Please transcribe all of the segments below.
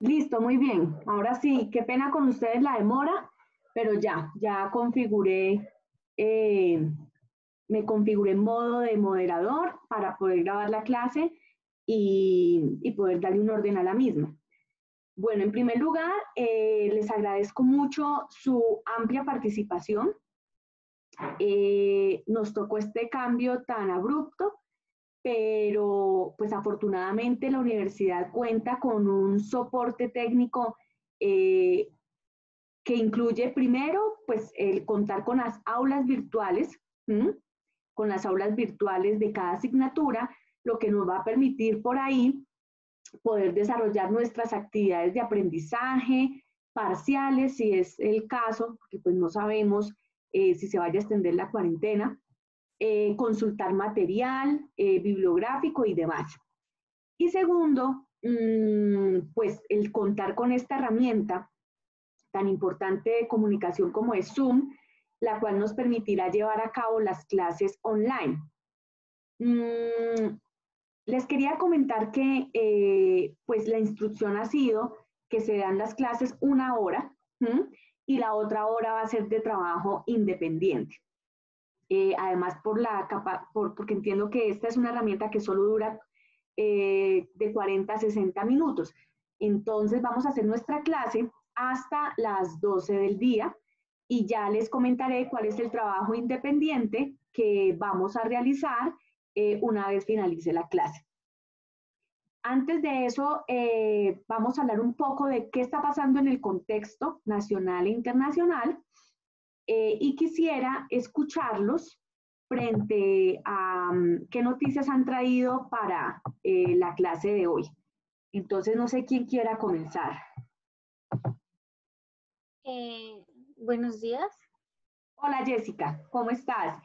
Listo, muy bien. Ahora sí, qué pena con ustedes la demora, pero ya configuré, eh, me configuré en modo de moderador para poder grabar la clase y poder darle un orden a la misma. Bueno, en primer lugar, les agradezco mucho su amplia participación. Nos tocó este cambio tan abrupto, pero pues afortunadamente la universidad cuenta con un soporte técnico eh, que incluye primero pues el contar con las aulas virtuales, ¿m? Con las aulas virtuales de cada asignatura, lo que nos va a permitir por ahí poder desarrollar nuestras actividades de aprendizaje parciales, si es el caso, porque pues no sabemos si se vaya a extender la cuarentena, consultar material bibliográfico y demás. Y segundo, pues el contar con esta herramienta tan importante de comunicación como es Zoom, la cual nos permitirá llevar a cabo las clases online. Mm, Les quería comentar que pues la instrucción ha sido que se dan las clases una hora, ¿m? Y la otra hora va a ser de trabajo independiente. Además, porque entiendo que esta es una herramienta que solo dura de 40 a 60 minutos. Entonces, vamos a hacer nuestra clase hasta las 12 del día y ya les comentaré cuál es el trabajo independiente que vamos a realizar una vez finalice la clase. Antes de eso, vamos a hablar un poco de qué está pasando en el contexto nacional e internacional y quisiera escucharlos frente a qué noticias han traído para la clase de hoy. Entonces, no sé quién quiera comenzar. Eh, Buenos días. Hola Jessica, ¿cómo estás?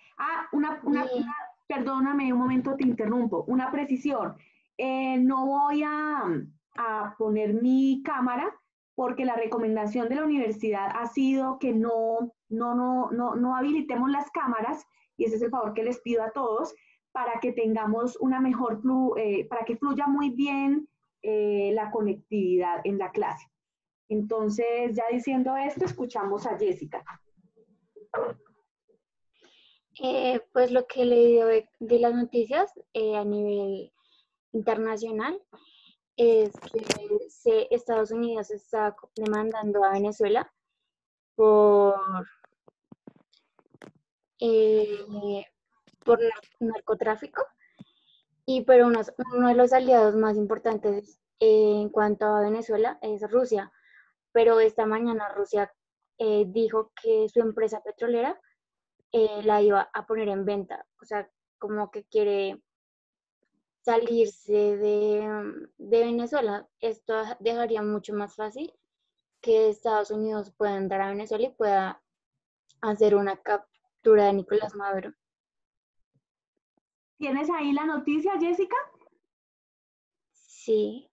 Bien. Perdóname un momento, te interrumpo. Una precisión. No voy a poner mi cámara porque la recomendación de la universidad ha sido que no habilitemos las cámaras y ese es el favor que les pido a todos para que tengamos una para que fluya muy bien la conectividad en la clase. Entonces, ya diciendo esto, escuchamos a Jessica. Pues lo que he leído de las noticias a nivel internacional es que Estados Unidos está demandando a Venezuela por, eh, por narcotráfico y pero uno de los aliados más importantes en cuanto a Venezuela es Rusia. Pero esta mañana Rusia dijo que su empresa petrolera la iba a poner en venta. O sea, como que quiere salirse de Venezuela. Esto dejaría mucho más fácil que Estados Unidos pueda entrar a Venezuela y pueda hacer una captura de Nicolás Maduro. ¿Tienes ahí la noticia, Jessica? Sí.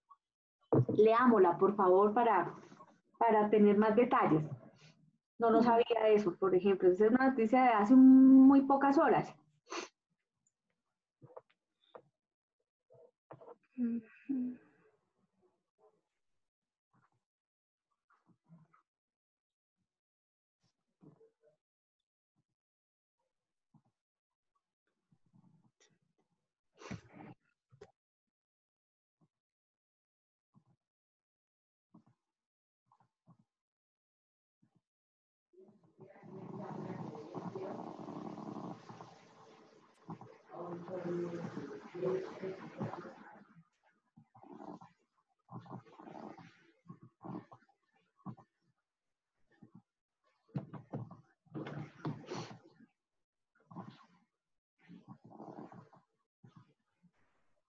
Leámosla, por favor, para tener más detalles. No sabía eso, por ejemplo. Esa es una noticia de hace muy pocas horas. Ujú.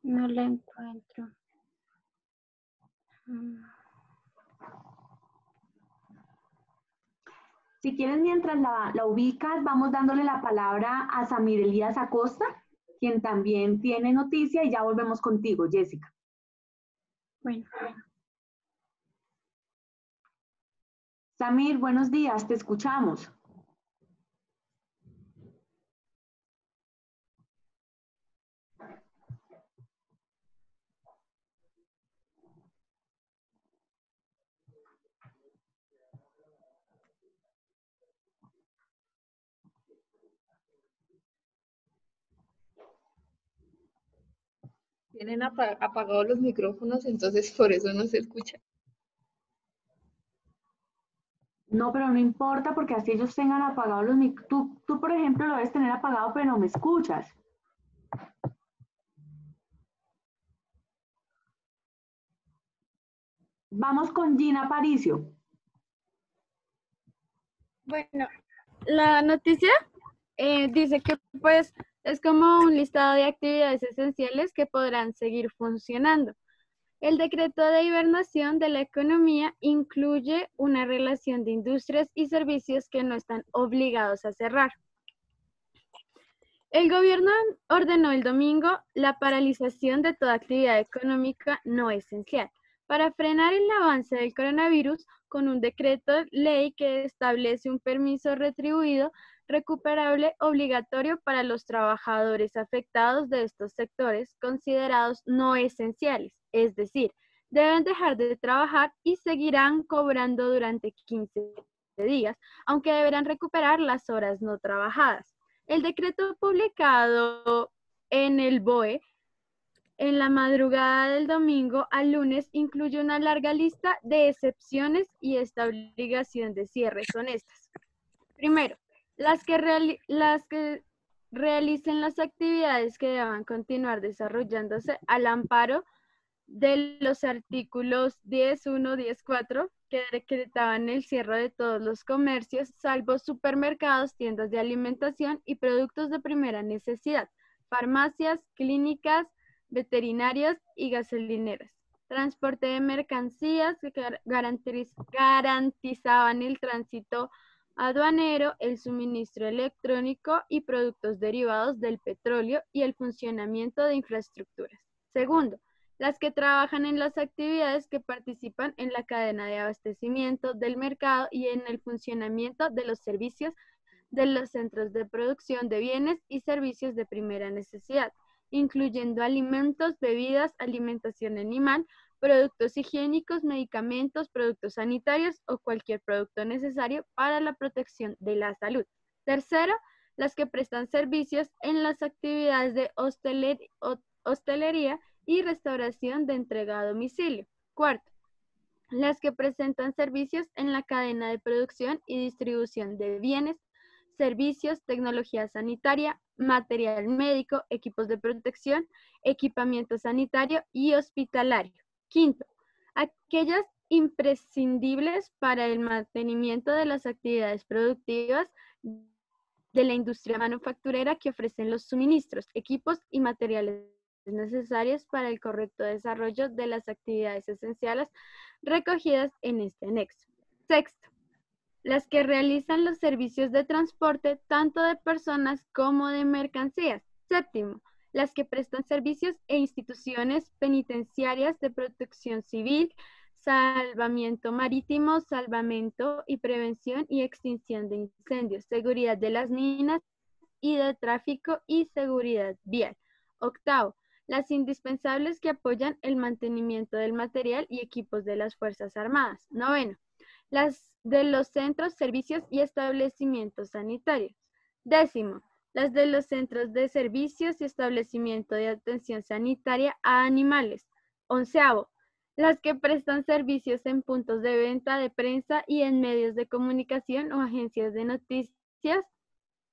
No la encuentro. Mm. Si quieres, mientras la ubicas, vamos dándole la palabra a Samir Elías Acosta, quien también tiene noticia, y ya volvemos contigo, Jessica. Bueno, Samir, buenos días, te escuchamos. Tienen apagados los micrófonos, entonces por eso no se escucha. No, pero no importa porque así ellos tengan apagados los micrófonos. Tú, por ejemplo, lo debes tener apagado, pero no me escuchas. Vamos con Gina Paricio. Bueno, la noticia dice que pues es como un listado de actividades esenciales que podrán seguir funcionando. El decreto de hibernación de la economía incluye una relación de industrias y servicios que no están obligados a cerrar. El gobierno ordenó el domingo la paralización de toda actividad económica no esencial para frenar el avance del coronavirus con un decreto ley que establece un permiso retribuido recuperable obligatorio para los trabajadores afectados de estos sectores considerados no esenciales, es decir, deben dejar de trabajar y seguirán cobrando durante 15 días, aunque deberán recuperar las horas no trabajadas. El decreto publicado en el BOE en la madrugada del domingo al lunes incluye una larga lista de excepciones y esta obligación de cierre son estas. Primero, las que realicen las actividades que deban continuar desarrollándose al amparo de los artículos 10.1, 10.4, que decretaban el cierre de todos los comercios, salvo supermercados, tiendas de alimentación y productos de primera necesidad, farmacias, clínicas, veterinarias y gasolineras. Transporte de mercancías que garantizaban el tránsito aduanero, el suministro electrónico y productos derivados del petróleo y el funcionamiento de infraestructuras. Segundo, las que trabajan en las actividades que participan en la cadena de abastecimiento del mercado y en el funcionamiento de los servicios de los centros de producción de bienes y servicios de primera necesidad, incluyendo alimentos, bebidas, alimentación animal, productos higiénicos, medicamentos, productos sanitarios o cualquier producto necesario para la protección de la salud. Tercero, las que prestan servicios en las actividades de hostelería y restauración de entrega a domicilio. Cuarto, las que presentan servicios en la cadena de producción y distribución de bienes, servicios, tecnología sanitaria, material médico, equipos de protección, equipamiento sanitario y hospitalario. Quinto, aquellas imprescindibles para el mantenimiento de las actividades productivas de la industria manufacturera que ofrecen los suministros, equipos y materiales necesarios para el correcto desarrollo de las actividades esenciales recogidas en este anexo. Sexto, las que realizan los servicios de transporte tanto de personas como de mercancías. Séptimo, las que prestan servicios e instituciones penitenciarias de protección civil, salvamiento marítimo, salvamento y prevención y extinción de incendios, seguridad de las minas y de tráfico y seguridad vial. Octavo, las indispensables que apoyan el mantenimiento del material y equipos de las Fuerzas Armadas. Noveno, las de los centros, servicios y establecimientos sanitarios. Décimo, las de los centros de servicios y establecimiento de atención sanitaria a animales. Onceavo, las que prestan servicios en puntos de venta de prensa y en medios de comunicación o agencias de noticias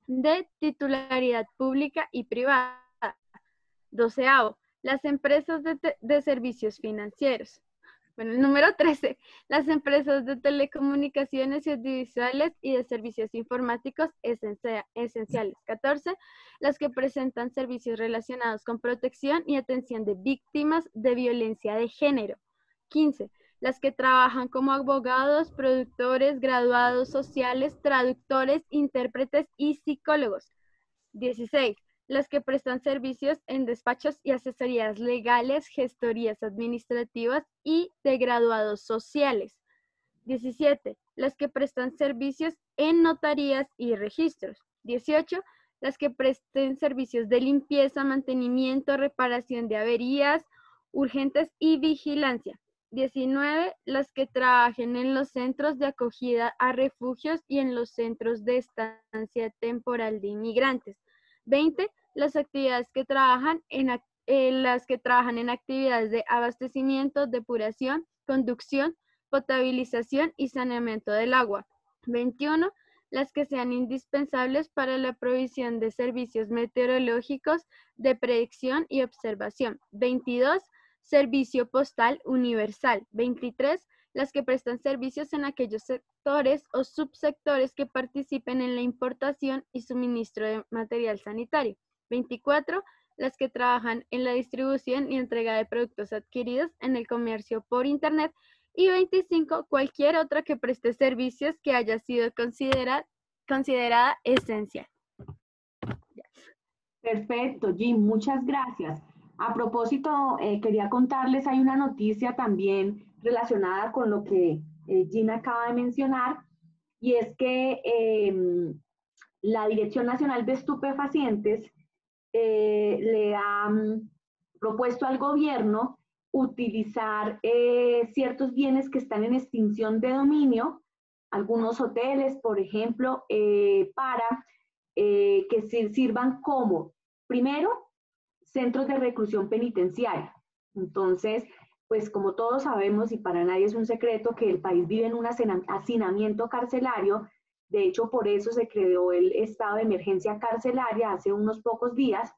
de titularidad pública y privada. Doceavo, las empresas de servicios financieros. Bueno, el número 13, las empresas de telecomunicaciones y audiovisuales y de servicios informáticos esenciales. 14, las que presentan servicios relacionados con protección y atención de víctimas de violencia de género. 15, las que trabajan como abogados, productores, graduados sociales, traductores, intérpretes y psicólogos. 16, las que prestan servicios en despachos y asesorías legales, gestorías administrativas y de graduados sociales. 17, las que prestan servicios en notarías y registros. 18, las que presten servicios de limpieza, mantenimiento, reparación de averías urgentes y vigilancia. 19, las que trabajen en los centros de acogida a refugios y en los centros de estancia temporal de inmigrantes. 20, las actividades que trabajan en las que trabajan en actividades de abastecimiento, depuración, conducción, potabilización y saneamiento del agua. 21. Las que sean indispensables para la provisión de servicios meteorológicos de predicción y observación. 22. Servicio postal universal. 23. Las que prestan servicios en aquellos sectores o subsectores que participen en la importación y suministro de material sanitario. 24. Las que trabajan en la distribución y entrega de productos adquiridos en el comercio por Internet. Y 25, cualquier otra que preste servicios que haya sido considerada esencial. Perfecto, Jim, muchas gracias. A propósito, quería contarles, hay una noticia también relacionada con lo que Jim acaba de mencionar, y es que la Dirección Nacional de Estupefacientes le ha propuesto al gobierno utilizar ciertos bienes que están en extinción de dominio, algunos hoteles, por ejemplo, para que sirvan como, primero, centros de reclusión penitenciaria. Entonces, pues como todos sabemos y para nadie es un secreto que el país vive en un hacinamiento carcelario. De hecho, por eso se creó el estado de emergencia carcelaria hace unos pocos días.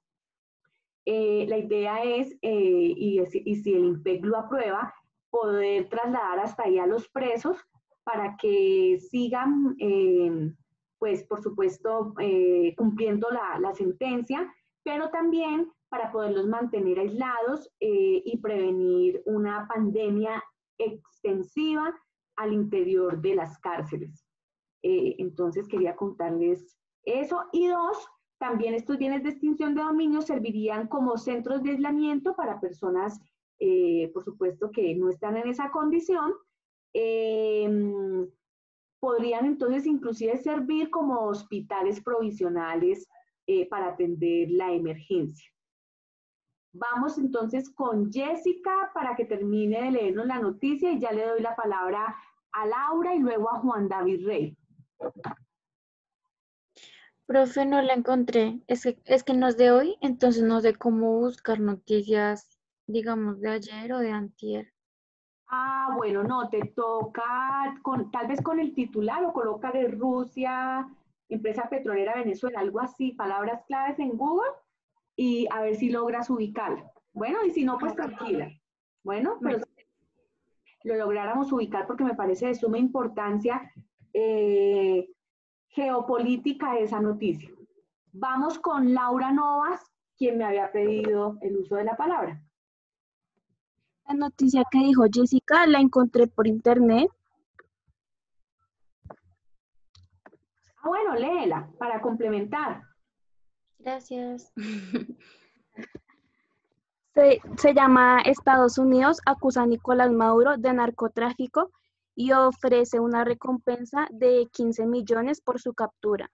La idea es, y si el INPEC lo aprueba, poder trasladar hasta ahí a los presos para que sigan, pues por supuesto, cumpliendo la sentencia, pero también para poderlos mantener aislados y prevenir una pandemia extensiva al interior de las cárceles. Entonces quería contarles eso. Y dos, también estos bienes de extinción de dominio servirían como centros de aislamiento para personas, por supuesto, que no están en esa condición. Podrían entonces inclusive servir como hospitales provisionales para atender la emergencia. Vamos entonces con Jessica para que termine de leernos la noticia y ya le doy la palabra a Laura y luego a Juan David Rey. Profe, no la encontré. Es que no es de hoy, entonces no sé cómo buscar noticias, digamos, de ayer o de antier. Ah, bueno, no, te toca tal vez con el titular o colócale Rusia, empresa petrolera Venezuela, algo así, palabras claves en Google y a ver si logras ubicarlo. Bueno, y si no, pues tranquila. Bueno, pero si lo lográramos ubicar porque me parece de suma importancia geopolítica esa noticia. Vamos con Laura Novas, quien me había pedido el uso de la palabra. La noticia que dijo Jessica la encontré por internet. Ah, bueno, léela para complementar. Gracias. Se llama Estados Unidos acusa a Nicolás Maduro de narcotráfico y ofrece una recompensa de 15 millones por su captura.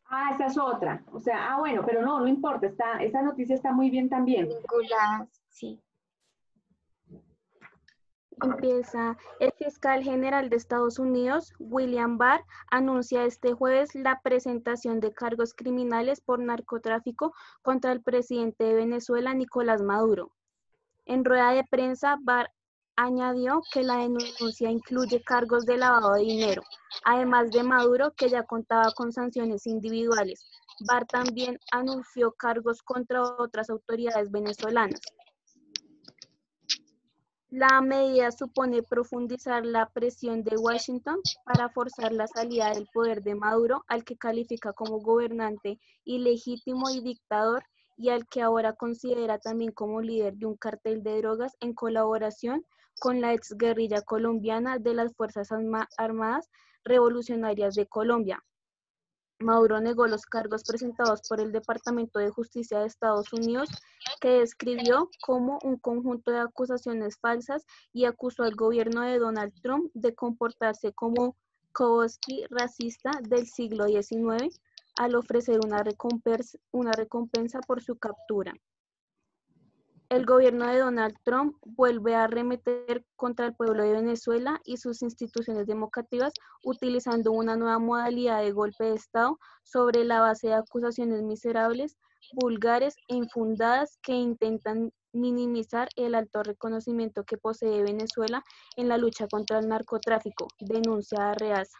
Ah, esa es otra. O sea, bueno, pero no importa. Esa noticia está muy bien también. Vinculadas, sí. Empieza, el fiscal general de Estados Unidos, William Barr, anuncia este jueves la presentación de cargos criminales por narcotráfico contra el presidente de Venezuela, Nicolás Maduro. En rueda de prensa, Barr añadió que la denuncia incluye cargos de lavado de dinero, además de Maduro, que ya contaba con sanciones individuales. Barr también anunció cargos contra otras autoridades venezolanas. La medida supone profundizar la presión de Washington para forzar la salida del poder de Maduro, al que califica como gobernante ilegítimo y dictador, y al que ahora considera también como líder de un cartel de drogas en colaboración con la exguerrilla colombiana de las Fuerzas Armadas Revolucionarias de Colombia. Maduro negó los cargos presentados por el Departamento de Justicia de Estados Unidos, que describió como un conjunto de acusaciones falsas y acusó al gobierno de Donald Trump de comportarse como Kowalski racista del siglo XIX al ofrecer una recompensa por su captura. El gobierno de Donald Trump vuelve a arremeter contra el pueblo de Venezuela y sus instituciones democráticas utilizando una nueva modalidad de golpe de Estado sobre la base de acusaciones miserables vulgares e infundadas que intentan minimizar el alto reconocimiento que posee Venezuela en la lucha contra el narcotráfico, denuncia Arreaza.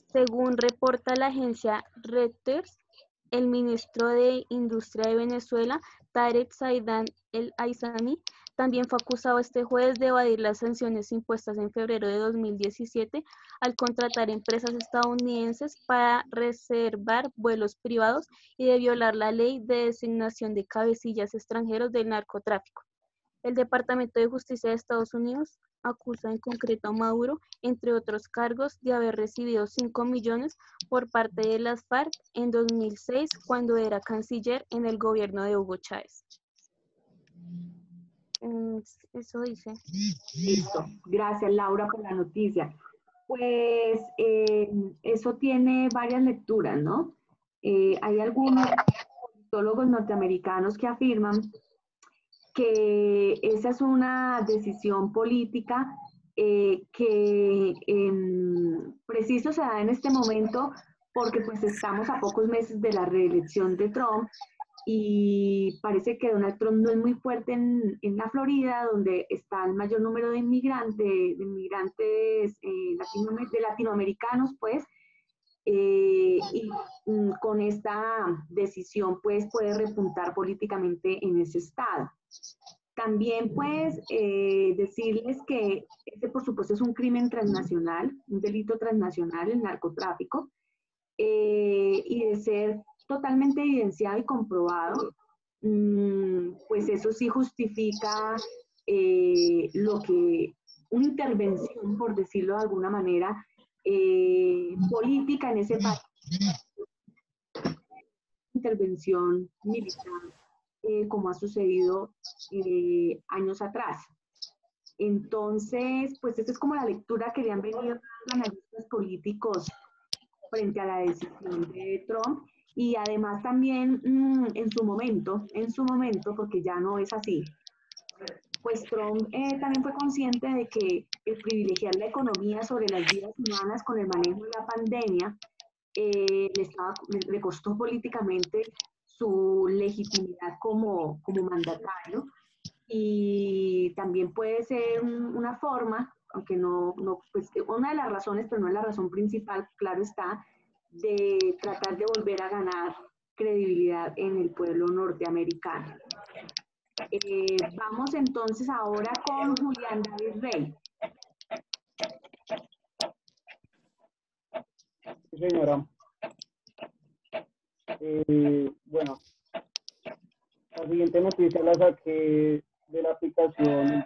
Según reporta la agencia Reuters, el ministro de Industria de Venezuela, Tarek Zaidan El Aizami, también fue acusado este jueves de evadir las sanciones impuestas en febrero de 2017 al contratar empresas estadounidenses para reservar vuelos privados y de violar la ley de designación de cabecillas extranjeros del narcotráfico. El Departamento de Justicia de Estados Unidos acusa en concreto a Maduro, entre otros cargos, de haber recibido 5 millones por parte de las FARC en 2006, cuando era canciller en el gobierno de Hugo Chávez. Eso dice. Listo. Gracias, Laura, por la noticia. Pues eso tiene varias lecturas, ¿no? Hay algunos politólogos norteamericanos que afirman que esa es una decisión política que preciso se da en este momento porque pues estamos a pocos meses de la reelección de Trump y parece que Donald Trump no es muy fuerte en la Florida, donde está el mayor número de inmigrantes latinoamericanos, pues, y con esta decisión pues puede repuntar políticamente en ese estado. También pues decirles que este por supuesto es un crimen transnacional, un delito transnacional, el narcotráfico, y de ser totalmente evidenciado y comprobado, pues eso sí justifica una intervención, por decirlo de alguna manera, política en ese país, intervención militar, como ha sucedido años atrás. Entonces, pues esa es como la lectura que le han venido dando analistas políticos frente a la decisión de Trump y además también en su momento, porque ya no es así, pues Trump también fue consciente de que el privilegiar la economía sobre las vidas humanas con el manejo de la pandemia le costó políticamente su legitimidad como mandatario y también puede ser una forma, aunque no, pues una de las razones, pero no es la razón principal, claro está, de tratar de volver a ganar credibilidad en el pueblo norteamericano. Vamos entonces ahora con Julián David Rey. Sí, señora. Bueno, la siguiente noticia la saqué de la aplicación.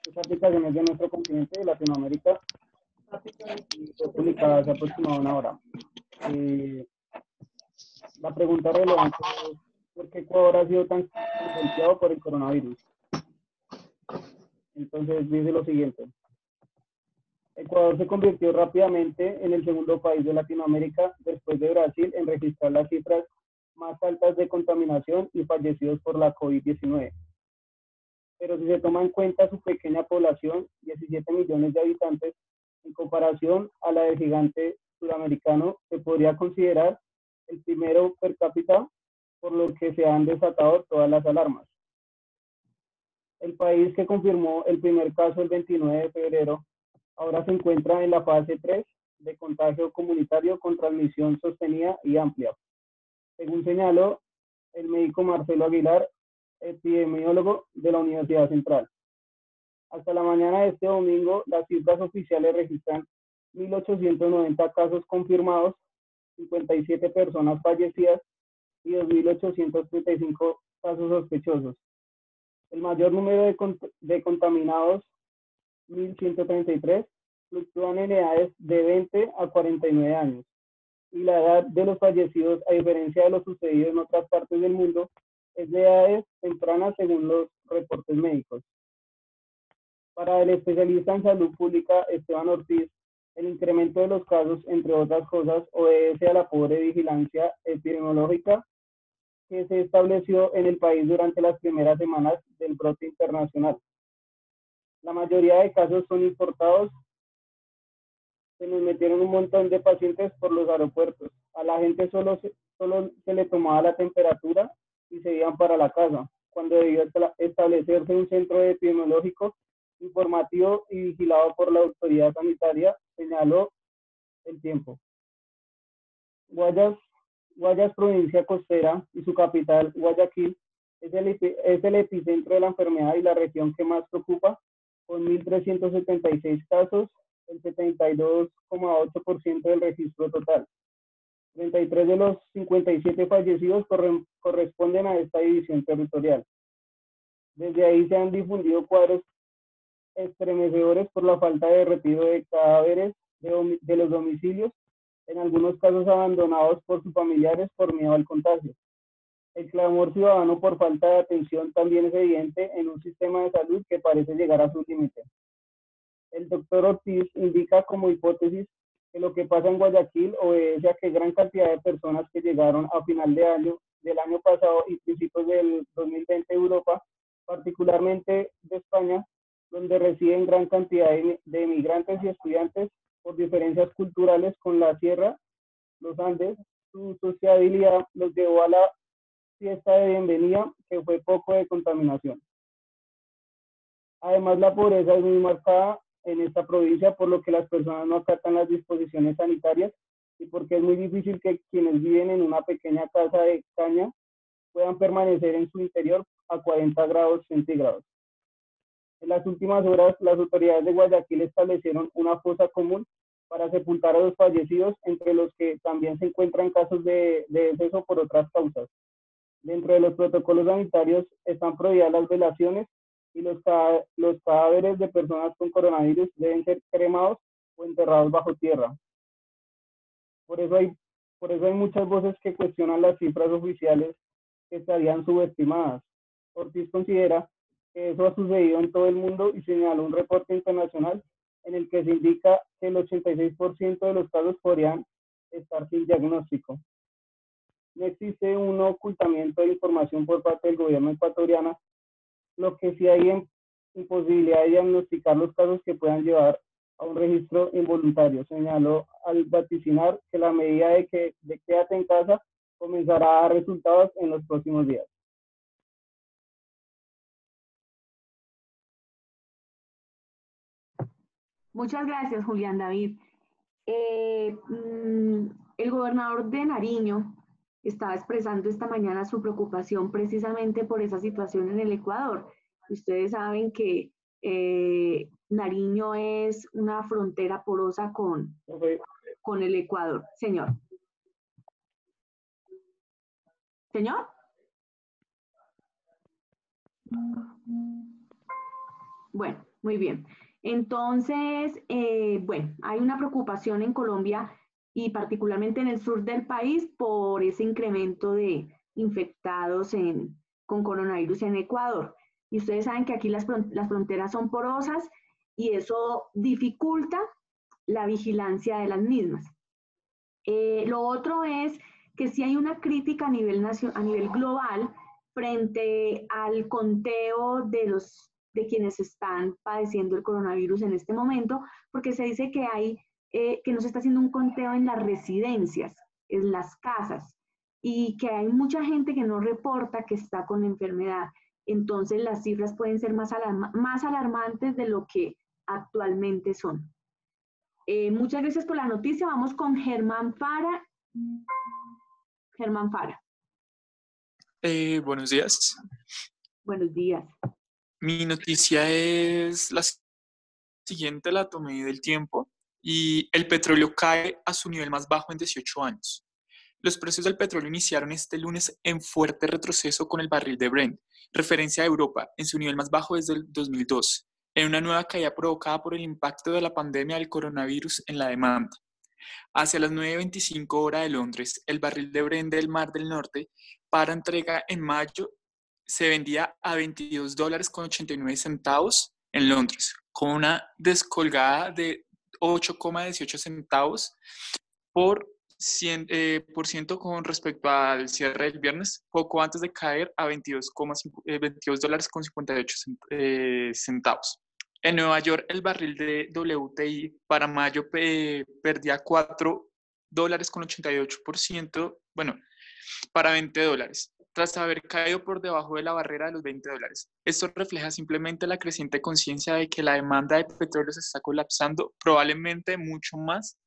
Esta aplicación es de nuestro continente, de Latinoamérica, y fue publicada hace aproximadamente una hora. La pregunta relevante es: ¿por qué Ecuador ha sido tan golpeado por el coronavirus? Entonces dice lo siguiente: Ecuador se convirtió rápidamente en el segundo país de Latinoamérica, después de Brasil, en registrar las cifras más altas de contaminación y fallecidos por la COVID-19. Pero si se toma en cuenta su pequeña población, 17 millones de habitantes, en comparación a la del gigante sudamericano, se podría considerar el primero per cápita, por lo que se han desatado todas las alarmas. El país que confirmó el primer caso el 29 de febrero ahora se encuentra en la fase 3 de contagio comunitario con transmisión sostenida y amplia, según señaló el médico Marcelo Aguilar, epidemiólogo de la Universidad Central. Hasta la mañana de este domingo, las cifras oficiales registran 1.890 casos confirmados, 57 personas fallecidas y 2.835 casos sospechosos. El mayor número de contaminados, 1.133, fluctúan en edades de 20 a 49 años. Y la edad de los fallecidos, a diferencia de lo sucedido en otras partes del mundo, es de edades tempranas según los reportes médicos. Para el especialista en salud pública Esteban Ortiz, el incremento de los casos, entre otras cosas, obedece a la pobre vigilancia epidemiológica que se estableció en el país durante las primeras semanas del brote internacional. La mayoría de casos son importados. Se nos metieron un montón de pacientes por los aeropuertos. A la gente solo se le tomaba la temperatura y se iban para la casa, cuando debía establecerse un centro epidemiológico informativo y vigilado por la autoridad sanitaria, señaló El Tiempo. Guayas, provincia costera, y su capital, Guayaquil, es el epicentro de la enfermedad y la región que más preocupa, con 1.376 casos, el 72,8% del registro total. 33 de los 57 fallecidos corresponden a esta división territorial. Desde ahí se han difundido cuadros estremecedores por la falta de retiro de cadáveres de los domicilios, en algunos casos abandonados por sus familiares por miedo al contagio. El clamor ciudadano por falta de atención también es evidente en un sistema de salud que parece llegar a sus límites. El doctor Ortiz indica como hipótesis que lo que pasa en Guayaquil obedece a que gran cantidad de personas que llegaron a final del año pasado y principios del 2020 de Europa, particularmente de España, donde residen gran cantidad de emigrantes y estudiantes, por diferencias culturales con la sierra, los Andes, su sociabilidad los llevó a la fiesta de bienvenida, que fue poco de contaminación. Además, la pobreza es muy marcada en esta provincia, por lo que las personas no acatan las disposiciones sanitarias y porque es muy difícil que quienes viven en una pequeña casa de caña puedan permanecer en su interior a 40 grados centígrados. En las últimas horas, las autoridades de Guayaquil establecieron una fosa común para sepultar a los fallecidos, entre los que también se encuentran casos de deceso por otras causas. Dentro de los protocolos sanitarios están prohibidas las velaciones y los cadáveres de personas con coronavirus deben ser cremados o enterrados bajo tierra. Por eso hay muchas voces que cuestionan las cifras oficiales que estarían subestimadas. Ortiz considera que eso ha sucedido en todo el mundo y señaló un reporte internacional en el que se indica que el 86% de los casos podrían estar sin diagnóstico. No existe un ocultamiento de información por parte del gobierno ecuatoriano, lo que sí hay imposibilidad de diagnosticar los casos que puedan llevar a un registro involuntario, señaló al vaticinar que la medida de quédate en casa comenzará a dar resultados en los próximos días. Muchas gracias, Julián David. El gobernador de Nariño estaba expresando esta mañana su preocupación precisamente por esa situación en el Ecuador. Ustedes saben que Nariño es una frontera porosa con el Ecuador. Señor. ¿Señor? Bueno, muy bien. Entonces, bueno, hay una preocupación en Colombia y particularmente en el sur del país por ese incremento de infectados con coronavirus en Ecuador. Y ustedes saben que aquí las fronteras son porosas y eso dificulta la vigilancia de las mismas. Lo otro es que sí hay una crítica a nivel global frente al conteo de quienes están padeciendo el coronavirus en este momento, porque se dice que que no se está haciendo un conteo en las residencias, en las casas, y que hay mucha gente que no reporta que está con la enfermedad. Entonces las cifras pueden ser más alarmantes de lo que actualmente son. Muchas gracias por la noticia. Vamos con Germán Fara. Germán Fara. Buenos días. Buenos días. Mi noticia es la siguiente, la tomé del Tiempo, y el petróleo cae a su nivel más bajo en 18 años. Los precios del petróleo iniciaron este lunes en fuerte retroceso con el barril de Brent, referencia a Europa, en su nivel más bajo desde el 2012, en una nueva caída provocada por el impacto de la pandemia del coronavirus en la demanda. Hacia las 9:25 hora de Londres, el barril de Brent del Mar del Norte, para entrega en mayo, se vendía a $22.89 en Londres, con una descolgada de 8,18 centavos por ciento con respecto al cierre del viernes, poco antes de caer a $22.58 centavos. En Nueva York, el barril de WTI para mayo perdía $4 $1.88, bueno, para $20, tras haber caído por debajo de la barrera de los $20. Esto refleja simplemente la creciente conciencia de que la demanda de petróleo se está colapsando, probablemente mucho más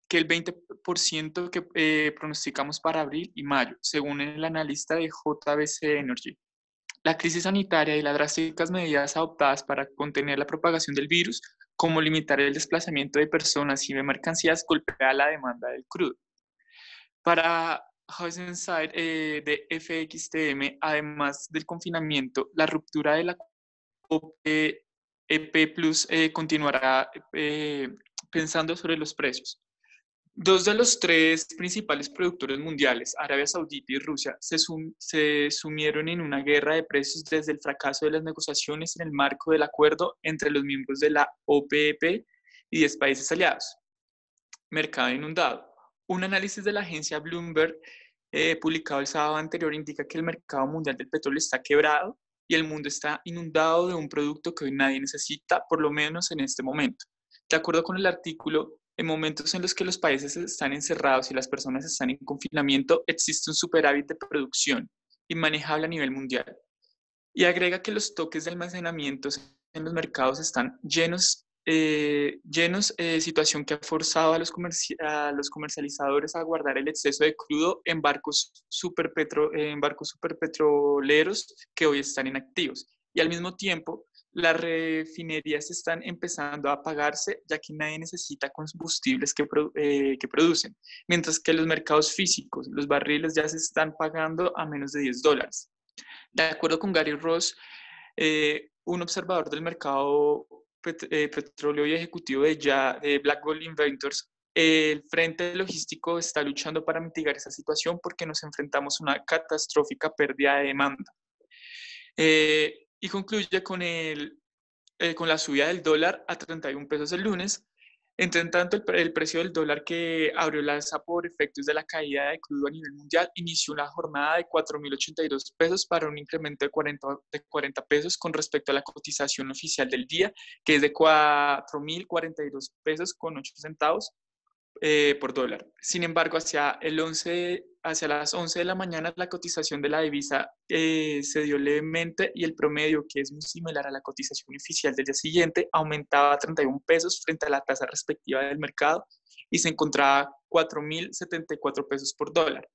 que el 20% que pronosticamos para abril y mayo, según el analista de JBC Energy. La crisis sanitaria y las drásticas medidas adoptadas para contener la propagación del virus, como limitar el desplazamiento de personas y de mercancías, golpea la demanda del crudo. Para Housenside de FXTM, además del confinamiento, la ruptura de la OPEP Plus continuará pensando sobre los precios. Dos de los tres principales productores mundiales, Arabia Saudita y Rusia, se sumieron en una guerra de precios desde el fracaso de las negociaciones en el marco del acuerdo entre los miembros de la OPEP y 10 países aliados. Mercado inundado. Un análisis de la agencia Bloomberg publicado el sábado anterior indica que el mercado mundial del petróleo está quebrado y el mundo está inundado de un producto que hoy nadie necesita, por lo menos en este momento. De acuerdo con el artículo, en momentos en los que los países están encerrados y las personas están en confinamiento, existe un superávit de producción inmanejable a nivel mundial. Y agrega que los toques de almacenamiento en los mercados están llenos, situación que ha forzado a los comercializadores a guardar el exceso de crudo en barcos superpetroleros que hoy están inactivos. Y al mismo tiempo, las refinerías están empezando a apagarse, ya que nadie necesita combustibles que producen, mientras que los mercados físicos, los barriles ya se están pagando a menos de $10. De acuerdo con Gary Ross, un observador del mercado petróleo y ejecutivo de Black Gold Inventors, el frente logístico está luchando para mitigar esa situación porque nos enfrentamos a una catastrófica pérdida de demanda. Y concluye con la subida del dólar a 31 pesos el lunes. Entre tanto, el precio del dólar, que abrió la alza por efectos de la caída de crudo a nivel mundial, inició una jornada de 4.082 pesos para un incremento de 40 pesos con respecto a la cotización oficial del día, que es de 4.042 pesos con 8 centavos por dólar. Sin embargo, hacia las 11 de la mañana, la cotización de la divisa se dio levemente y el promedio, que es muy similar a la cotización oficial del día siguiente, aumentaba a 31 pesos frente a la tasa respectiva del mercado y se encontraba 4.074 pesos por dólar.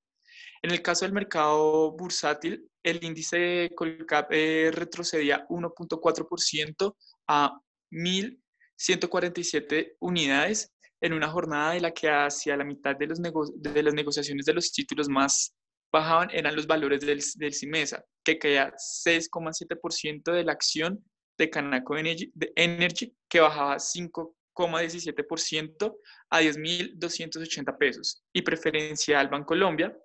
En el caso del mercado bursátil, el índice Colcap retrocedía 1.4% a 1.147 unidades, en una jornada de la que hacia la mitad de las negociaciones de los títulos más bajaban eran los valores del CIMESA, que caía 6,7% de la acción de Canaco Energy, que bajaba 5,17% a 10.280 pesos, y Preferencial Bancolombia,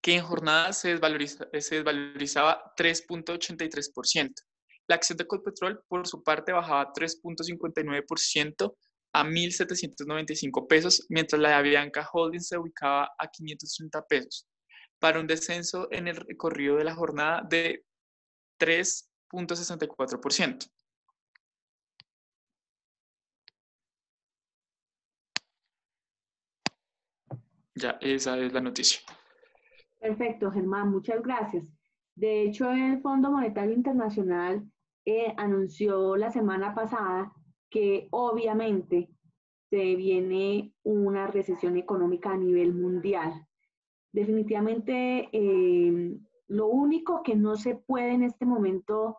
que en jornada se desvalorizaba 3,83%. La acción de Colpetrol, por su parte, bajaba 3,59% a 1.795 pesos, mientras la de Avianca Holdings se ubicaba a 530 pesos, para un descenso en el recorrido de la jornada de 3,64%. Ya, esa es la noticia. Perfecto, Germán, muchas gracias. De hecho, el Fondo Monetario Internacional anunció la semana pasada que obviamente se viene una recesión económica a nivel mundial. Definitivamente, lo único que no se puede en este momento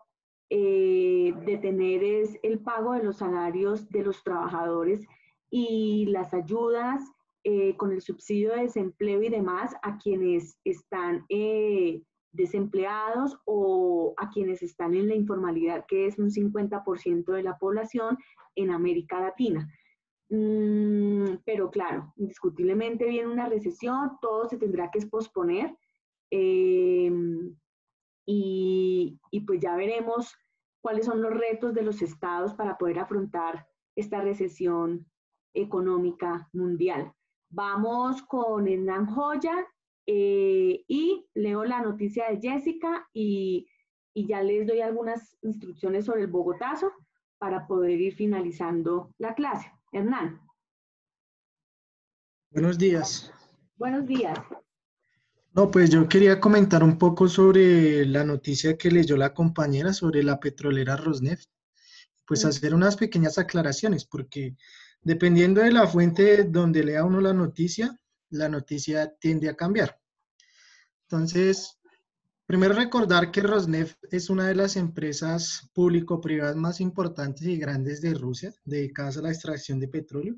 detener es el pago de los salarios de los trabajadores y las ayudas con el subsidio de desempleo y demás a quienes están desempleados o a quienes están en la informalidad, que es un 50% de la población en América Latina. Pero claro, indiscutiblemente viene una recesión, todo se tendrá que posponer y pues ya veremos cuáles son los retos de los estados para poder afrontar esta recesión económica mundial. Vamos con Hernán Joya y leo la noticia de Jessica y ya les doy algunas instrucciones sobre el Bogotazo para poder ir finalizando la clase. Hernán. Buenos días. Buenos días. No, pues yo quería comentar un poco sobre la noticia que leyó la compañera sobre la petrolera Rosneft. Pues Mm. hacer unas pequeñas aclaraciones, porque dependiendo de la fuente donde lea uno la noticia tiende a cambiar. Entonces, primero recordar que Rosneft es una de las empresas público-privadas más importantes y grandes de Rusia, dedicadas a la extracción de petróleo.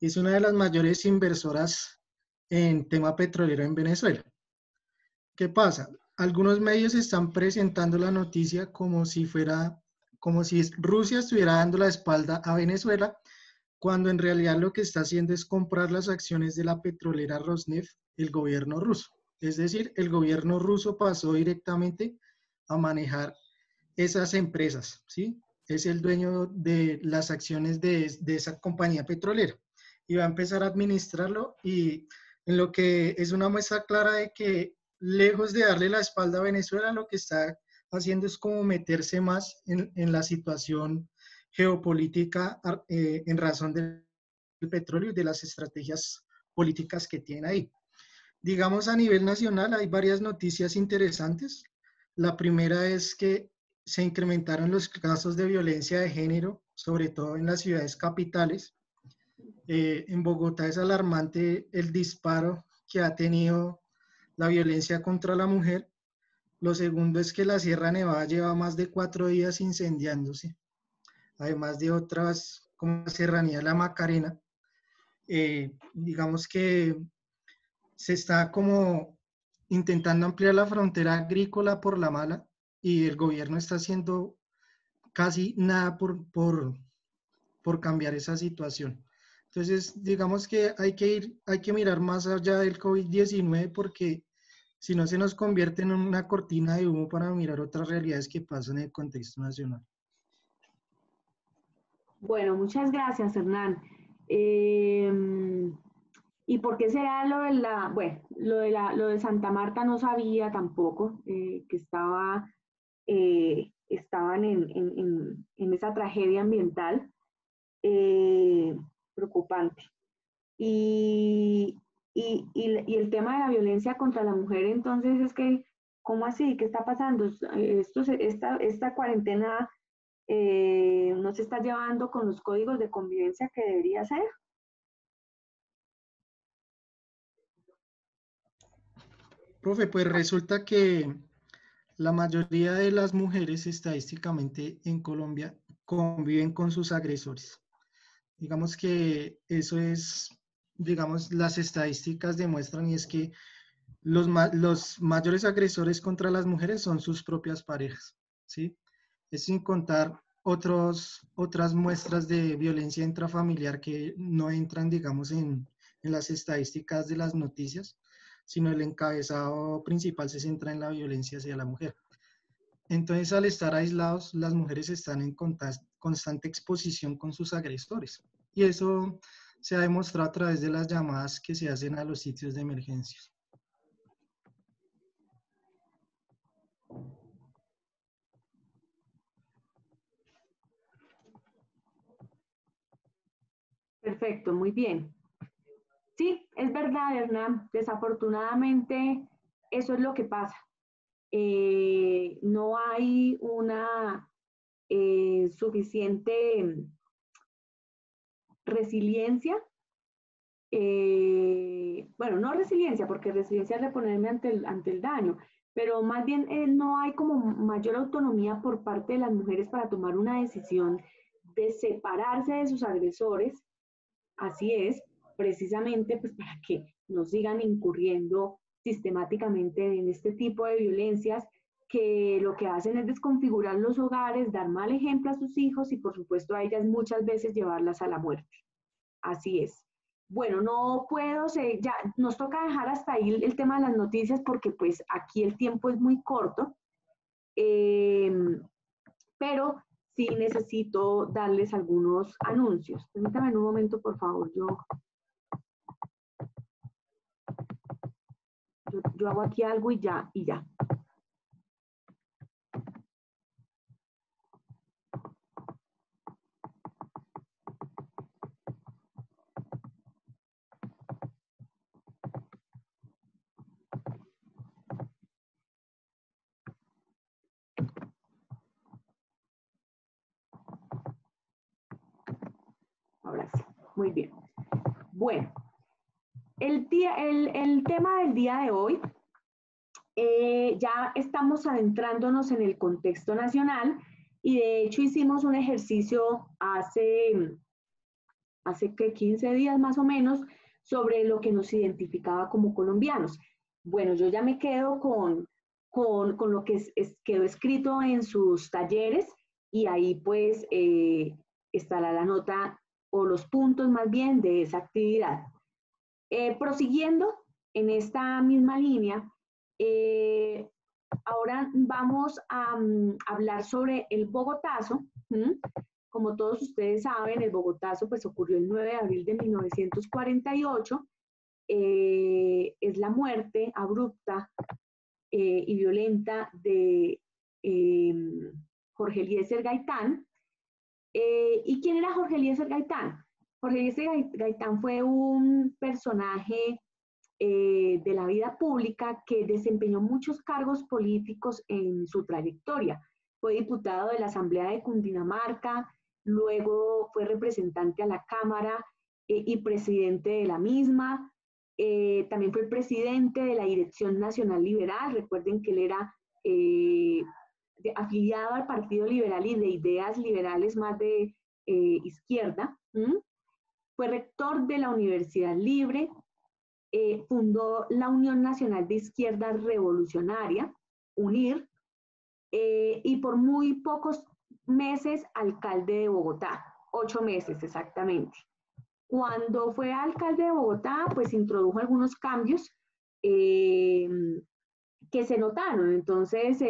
Es una de las mayores inversoras en tema petrolero en Venezuela. ¿Qué pasa? Algunos medios están presentando la noticia como si Rusia estuviera dando la espalda a Venezuela, cuando en realidad lo que está haciendo es comprar las acciones de la petrolera Rosneft, el gobierno ruso. Es decir, el gobierno ruso pasó directamente a manejar esas empresas, ¿sí? Es el dueño de las acciones de esa compañía petrolera y va a empezar a administrarlo, y en lo que es una muestra clara de que lejos de darle la espalda a Venezuela, lo que está haciendo es como meterse más en la situación geopolítica en razón del petróleo y de las estrategias políticas que tiene ahí. Digamos, a nivel nacional hay varias noticias interesantes. La primera es que se incrementaron los casos de violencia de género, sobre todo en las ciudades capitales. En Bogotá es alarmante el disparo que ha tenido la violencia contra la mujer. Lo segundo es que la Sierra Nevada lleva más de 4 días incendiándose, además de otras como la Serranía de la Macarena. Digamos que se está como intentando ampliar la frontera agrícola por la mala, y el gobierno está haciendo casi nada por cambiar esa situación. Entonces, digamos que hay que mirar más allá del COVID-19, porque si no se nos convierte en una cortina de humo para mirar otras realidades que pasan en el contexto nacional. Bueno, muchas gracias, Hernán. ¿Y por qué será lo de bueno, lo de Santa Marta no sabía tampoco que estaban en esa tragedia ambiental preocupante? Y, y el tema de la violencia contra la mujer, entonces es que, ¿cómo así? ¿Qué está pasando? Esta cuarentena no se está llevando con los códigos de convivencia que debería ser. Profe, pues resulta que la mayoría de las mujeres estadísticamente en Colombia conviven con sus agresores. Digamos que eso es, digamos, las estadísticas demuestran, y es que los mayores agresores contra las mujeres son sus propias parejas, ¿sí? Es sin contar otras muestras de violencia intrafamiliar que no entran, digamos, en las estadísticas de las noticias, sino el encabezado principal se centra en la violencia hacia la mujer. Entonces, al estar aislados, las mujeres están en constante exposición con sus agresores. Y eso se ha demostrado a través de las llamadas que se hacen a los sitios de emergencias. Perfecto, muy bien. Sí, es verdad, Hernán. Desafortunadamente, eso es lo que pasa. No hay una suficiente resiliencia. Bueno, no resiliencia, porque resiliencia es reponerme ante el daño, pero más bien no hay como mayor autonomía por parte de las mujeres para tomar una decisión de separarse de sus agresores. Así es, precisamente pues para que no sigan incurriendo sistemáticamente en este tipo de violencias que lo que hacen es desconfigurar los hogares, dar mal ejemplo a sus hijos y por supuesto a ellas muchas veces llevarlas a la muerte. Así es. Bueno, no puedo, ya nos toca dejar hasta ahí el tema de las noticias porque pues aquí el tiempo es muy corto, eh, pero sí necesito darles algunos anuncios. Permítame en un momento, por favor, yo hago aquí algo y ya. Muy bien. Bueno, el tema del día de hoy, ya estamos adentrándonos en el contexto nacional y de hecho hicimos un ejercicio hace que 15 días más o menos sobre lo que nos identificaba como colombianos. Bueno, yo ya me quedo con lo que quedó escrito en sus talleres y ahí pues estará la nota o los puntos más bien de esa actividad. Prosiguiendo en esta misma línea, ahora vamos a hablar sobre el Bogotazo. Como todos ustedes saben, el Bogotazo pues ocurrió el 9 de abril de 1948. Es la muerte abrupta y violenta de Jorge Eliezer Gaitán. ¿Y quién era Jorge Eliezer Gaitán? Jorge Eliezer Gaitán fue un personaje de la vida pública que desempeñó muchos cargos políticos en su trayectoria. Fue diputado de la Asamblea de Cundinamarca, luego fue representante a la Cámara y presidente de la misma. También fue el presidente de la Dirección Nacional Liberal. Recuerden que él era afiliado al Partido Liberal y de ideas liberales más de izquierda. Fue rector de la Universidad Libre. Fundó la Unión Nacional de Izquierda Revolucionaria, UNIR, y por muy pocos meses alcalde de Bogotá, 8 meses exactamente. Cuando fue alcalde de Bogotá, pues introdujo algunos cambios que se notaron. Entonces,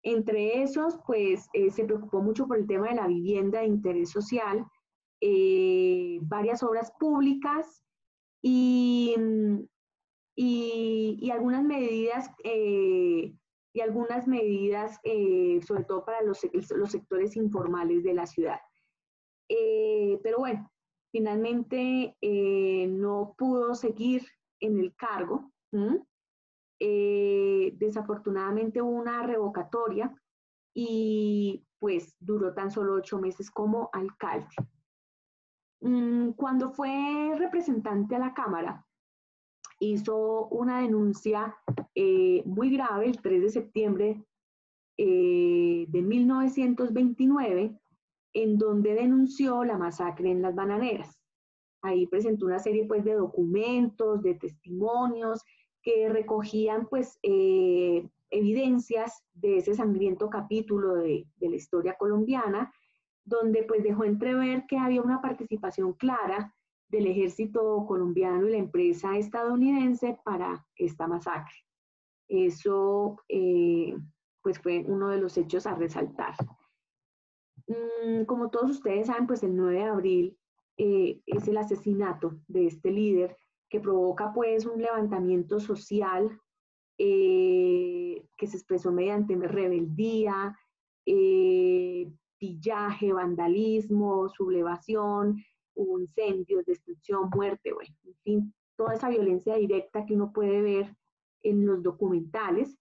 entre esos, pues se preocupó mucho por el tema de la vivienda de interés social, varias obras públicas y algunas medidas, sobre todo para los sectores informales de la ciudad. Pero bueno, finalmente no pudo seguir en el cargo. Desafortunadamente hubo una revocatoria y pues duró tan solo 8 meses como alcalde. Cuando fue representante a la Cámara, hizo una denuncia muy grave el 3 de septiembre de 1929, en donde denunció la masacre en Las Bananeras. Ahí presentó una serie pues, de documentos, de testimonios que recogían pues, evidencias de ese sangriento capítulo de la historia colombiana, donde pues, dejó entrever que había una participación clara del ejército colombiano y la empresa estadounidense para esta masacre. Eso pues fue uno de los hechos a resaltar. Como todos ustedes saben, pues el 9 de abril es el asesinato de este líder que provoca pues un levantamiento social que se expresó mediante rebeldía, pillaje, vandalismo, sublevación, hubo incendios, destrucción, muerte, bueno, en fin, toda esa violencia directa que uno puede ver en los documentales.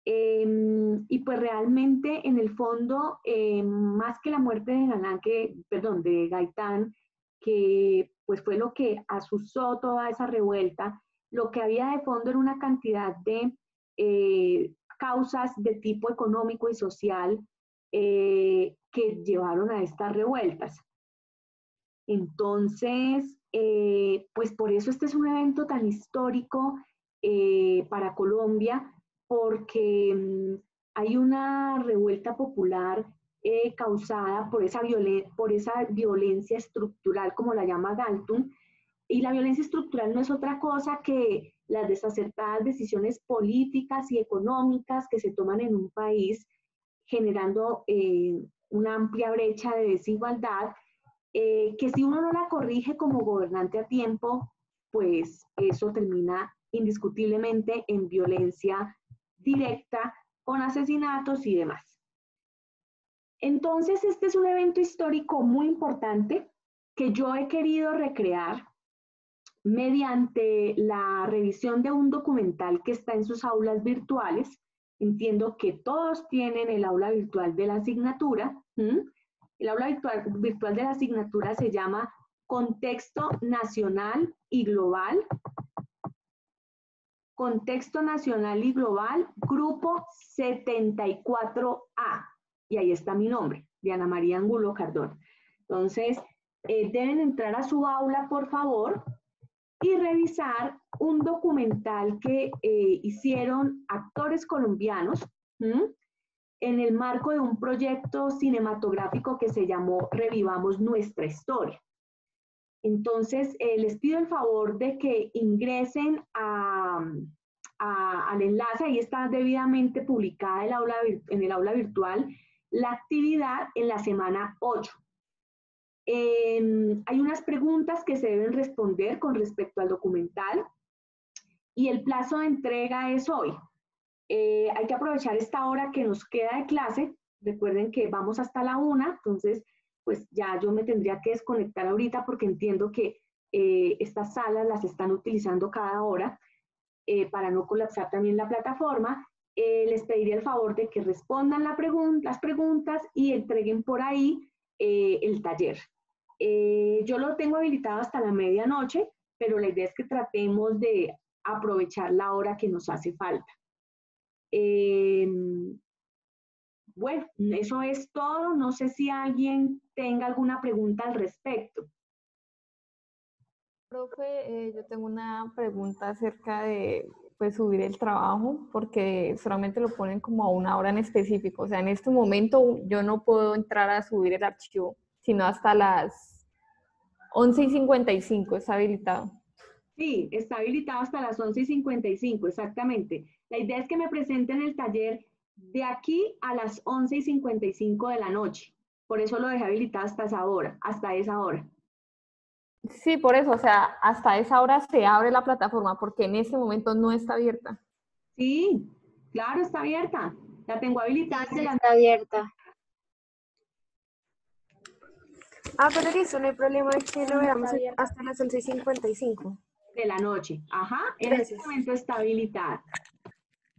Y pues realmente en el fondo, más que la muerte de Gaitán, que pues fue lo que asusó toda esa revuelta, lo que había de fondo era una cantidad de causas de tipo económico y social que llevaron a estas revueltas. Entonces, pues por eso este es un evento tan histórico para Colombia, porque hay una revuelta popular causada por esa violencia estructural, como la llama Galtung, y la violencia estructural no es otra cosa que las desacertadas decisiones políticas y económicas que se toman en un país, generando una amplia brecha de desigualdad, que si uno no la corrige como gobernante a tiempo, pues eso termina indiscutiblemente en violencia directa, con asesinatos y demás. Entonces, este es un evento histórico muy importante que yo he querido recrear mediante la revisión de un documental que está en sus aulas virtuales. Entiendo que todos tienen el aula virtual de la asignatura. El aula virtual de la asignatura se llama Contexto nacional y global. Contexto nacional y global, grupo 74A. Y ahí está mi nombre, Diana María Angulo Cardona. Entonces, deben entrar a su aula, por favor, y revisar un documental que hicieron actores colombianos en el marco de un proyecto cinematográfico que se llamó Revivamos Nuestra Historia. Entonces, les pido el favor de que ingresen al enlace, ahí está debidamente publicada en el aula virtual, la actividad en la semana 8. Hay unas preguntas que se deben responder con respecto al documental y el plazo de entrega es hoy. Hay que aprovechar esta hora que nos queda de clase. Recuerden que vamos hasta la 1, entonces pues ya yo me tendría que desconectar ahorita porque entiendo que estas salas las están utilizando cada hora para no colapsar también la plataforma. Les pediría el favor de que respondan las preguntas y entreguen por ahí el taller. Yo lo tengo habilitado hasta la medianoche, pero la idea es que tratemos de aprovechar la hora que nos hace falta. Bueno, eso es todo. No sé si alguien tenga alguna pregunta al respecto. Profe, yo tengo una pregunta acerca de pues, subir el trabajo, porque solamente lo ponen como a una hora en específico. O sea, en este momento yo no puedo entrar a subir el archivo, sino hasta las 11:55 está habilitado. Sí, está habilitado hasta las 11:55, exactamente. La idea es que me presenten el taller de aquí a las 11:55 de la noche. Por eso lo dejé habilitado hasta esa hora, Sí, por eso, o sea, hasta esa hora se abre la plataforma, porque en este momento no está abierta. Sí, claro, está abierta. La tengo habilitada. Sí, está abierta. Ah, pero listo, no hay problema, es que lo veamos hasta las 11:55. De la noche. Ajá, en Gracias. este momento está habilitada.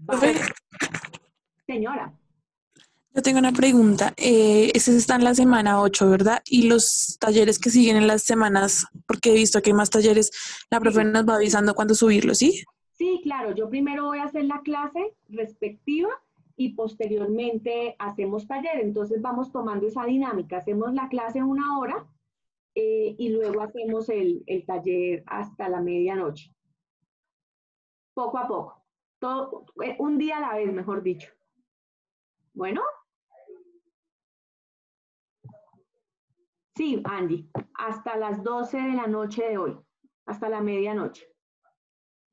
Profe, Señora. yo tengo una pregunta. Este está en la semana 8, ¿verdad? Y los talleres que siguen en las semanas, porque he visto que hay más talleres, la profe nos va avisando cuándo subirlos, ¿sí? Sí, claro, yo primero voy a hacer la clase respectiva y posteriormente hacemos taller. Entonces vamos tomando esa dinámica. Hacemos la clase 1 hora y luego hacemos el taller hasta la medianoche. Poco a poco. Todo, un día a la vez, mejor dicho. Bueno. Sí, Andy, hasta las 12 de la noche de hoy, hasta la medianoche.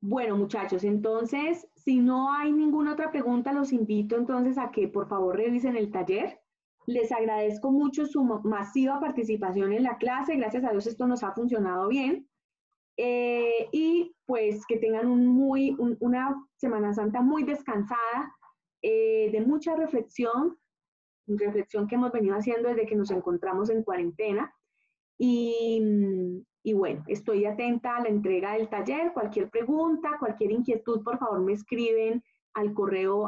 Bueno, muchachos, entonces, si no hay ninguna otra pregunta, los invito entonces a que por favor revisen el taller. Les agradezco mucho su masiva participación en la clase. Gracias a Dios esto nos ha funcionado bien. Y pues que tengan una Semana Santa muy descansada, de mucha reflexión que hemos venido haciendo desde que nos encontramos en cuarentena. Y bueno, estoy atenta a la entrega del taller. Cualquier pregunta, cualquier inquietud, por favor me escriben a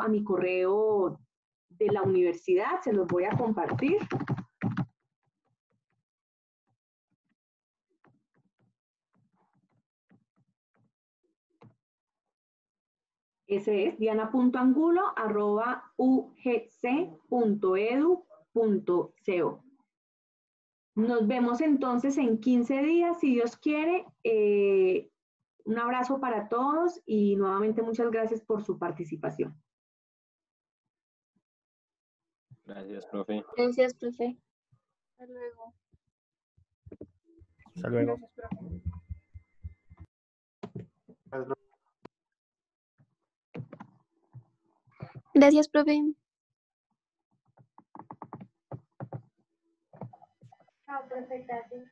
mi correo de la universidad, se los voy a compartir. Ese es diana.angulo@ugc.edu.co. Nos vemos entonces en 15 días, si Dios quiere. Un abrazo para todos y nuevamente muchas gracias por su participación. Gracias, profe. Gracias, profe. Hasta luego. Hasta luego. Gracias, profe. Gracias, profe. Chao, profe, gracias.